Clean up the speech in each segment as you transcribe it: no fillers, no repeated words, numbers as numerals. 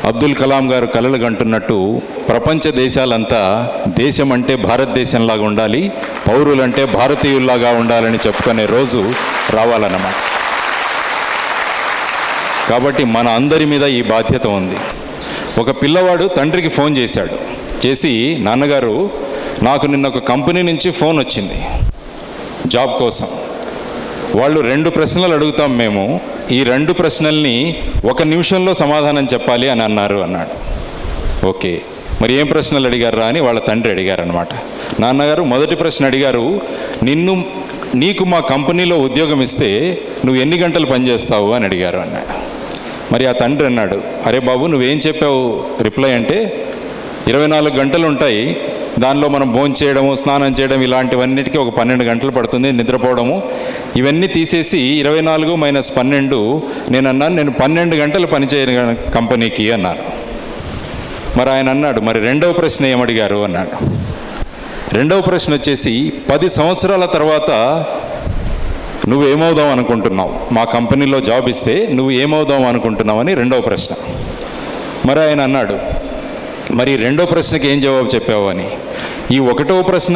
అబ్దుల్ కలాం గారు కలలు కంటున్నట్టు ప్రపంచ దేశాలంతా దేశం అంటే భారతదేశంలాగా ఉండాలి, పౌరులంటే భారతీయుల్లాగా ఉండాలని చెప్పుకునే రోజు రావాలన్నమాట. కాబట్టి మన అందరి మీద ఈ బాధ్యత ఉంది. ఒక పిల్లవాడు తండ్రికి ఫోన్ చేసి, నాన్నగారు నాకు నిన్న ఒక కంపెనీ నుంచి ఫోన్ వచ్చింది జాబ్ కోసం. వాళ్ళు 2 ప్రశ్నలు అడుగుతాం మేము, ఈ 2 ప్రశ్నల్ని 1 నిమిషంలో సమాధానం చెప్పాలి అని అన్నాడు. ఓకే, మరి ఏం ప్రశ్నలు అడిగారా అని వాళ్ళ తండ్రి అడిగారనమాట. నాన్నగారు మొదటి ప్రశ్న అడిగారు, నీకు మా కంపెనీలో ఉద్యోగం ఇస్తే నువ్వు ఎన్ని గంటలు పనిచేస్తావు అని అడిగారు అన్నాడు. మరి ఆ తండ్రి అన్నాడు, అరే బాబు నువ్వేం చెప్పావు రిప్లై అంటే 24 గంటలు ఉంటాయి, దానిలో మనం భోజనం చేయడము, స్నానం చేయడం ఇలాంటివన్నిటికీ ఒక 12 గంటలు పడుతుంది, నిద్రపోవడము ఇవన్నీ తీసేసి 24 - 12 నేను 12 గంటలు పనిచేయను కంపెనీకి అన్నాను. మరి ఆయన అన్నాడు, మరి 2వ ప్రశ్న ఏమడిగారు అన్నాడు. 2వ ప్రశ్న వచ్చేసి 10 సంవత్సరాల తర్వాత నువ్వు ఏమవుదాం అనుకుంటున్నావు, మా కంపెనీలో జాబ్ ఇస్తే నువ్వు ఏమవుదాం అనుకుంటున్నావు అని 2వ ప్రశ్న. మరి ఆయన అన్నాడు, మరి 2వ ప్రశ్నకి ఏం జవాబు చెప్పావు అని. ఈ 1వ ప్రశ్న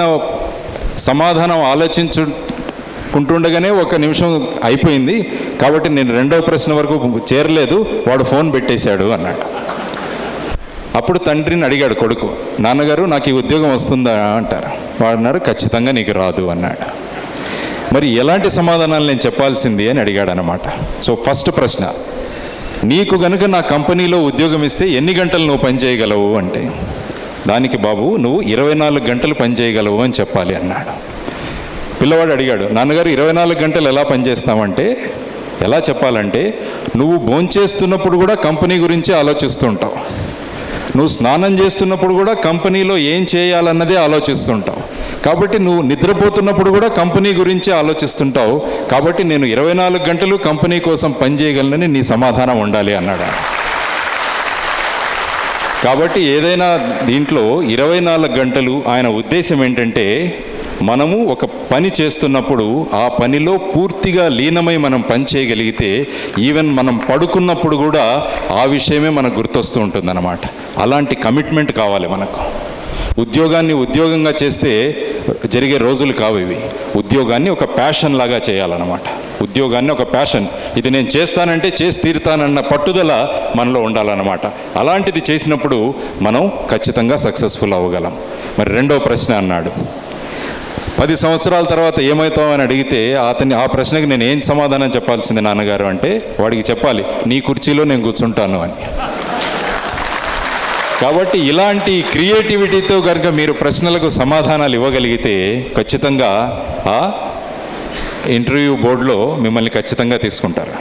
సమాధానం ఆలోచించుకుంటుండగానే 1 నిమిషం అయిపోయింది, కాబట్టి నేను 2వ ప్రశ్న వరకు చేరలేదు, వాడు ఫోన్ పెట్టేశాడు అన్నాడు. అప్పుడు తండ్రిని అడిగాడు కొడుకు, నాన్నగారు నాకు ఈ ఉద్యోగం వస్తుందా అంటారు. వాడు అన్నాడు, ఖచ్చితంగా నీకు రాదు అన్నాడు. మరి ఎలాంటి సమాధానాలు నేను చెప్పాల్సింది అని అడిగాడు అనమాట. సో ఫస్ట్ ప్రశ్న, నీకు గనుక నా కంపెనీలో ఉద్యోగం ఇస్తే ఎన్ని గంటలు నువ్వు పనిచేయగలవు అంటే, దానికి బాబు నువ్వు 24 గంటలు పనిచేయగలవు అని చెప్పాలి అన్నాడు. పిల్లవాడు అడిగాడు, నాన్నగారు 24 గంటలు ఎలా పనిచేస్తామంటే, ఎలా చెప్పాలంటే నువ్వు భోంచేస్తున్నప్పుడు కూడా కంపెనీ గురించి ఆలోచిస్తుంటావు, నువ్వు స్నానం చేస్తున్నప్పుడు కూడా కంపెనీలో ఏం చేయాలన్నదే ఆలోచిస్తుంటావు, కాబట్టి నువ్వు నిద్రపోతున్నప్పుడు కూడా కంపెనీ గురించి ఆలోచిస్తుంటావు, కాబట్టి నేను 24 గంటలు కంపెనీ కోసం పనిచేయగలనని నీ సమాధానం ఉండాలి అన్నాడు. కాబట్టి ఏదైనా దీంట్లో 24 గంటలు ఆయన ఉద్దేశం ఏంటంటే, మనము ఒక పని చేస్తున్నప్పుడు ఆ పనిలో పూర్తిగా లీనమై మనం పని చేయగలిగితే ఈవెన్ మనం పడుకున్నప్పుడు కూడా ఆ విషయమే మనకు గుర్తొస్తూ ఉంటుందన్నమాట. అలాంటి కమిట్మెంట్ కావాలి మనకు. ఉద్యోగాన్ని ఉద్యోగంగా చేస్తే జరిగే రోజులు కావు ఇవి. ఉద్యోగాన్ని ఒక ప్యాషన్ లాగా చేయాలన్నమాట. ఉద్యోగాన్ని ఒక ప్యాషన్, ఇది నేను చేస్తానంటే చేసి తీరుతానన్న పట్టుదల మనలో ఉండాలన్నమాట. అలాంటిది చేసినప్పుడు మనం ఖచ్చితంగా సక్సెస్ఫుల్ అవ్వగలం. మరి 2వ ప్రశ్న అన్నాడు, 10 సంవత్సరాల తర్వాత ఏమవుతావు అని అడిగితే ఆ ప్రశ్నకి నేను ఏం సమాధానం చెప్పాల్సింది నాన్నగారు అంటే, వాడికి చెప్పాలి నీ కుర్చీలో నేను కూర్చుంటాను అని. కాబట్టి ఇలాంటి క్రియేటివిటీతో కనుక మీరు ప్రశ్నలకు సమాధానాలు ఇవ్వగలిగితే ఖచ్చితంగా ఆ ఇంటర్వ్యూ బోర్డులో మిమ్మల్ని ఖచ్చితంగా తీసుకుంటారు.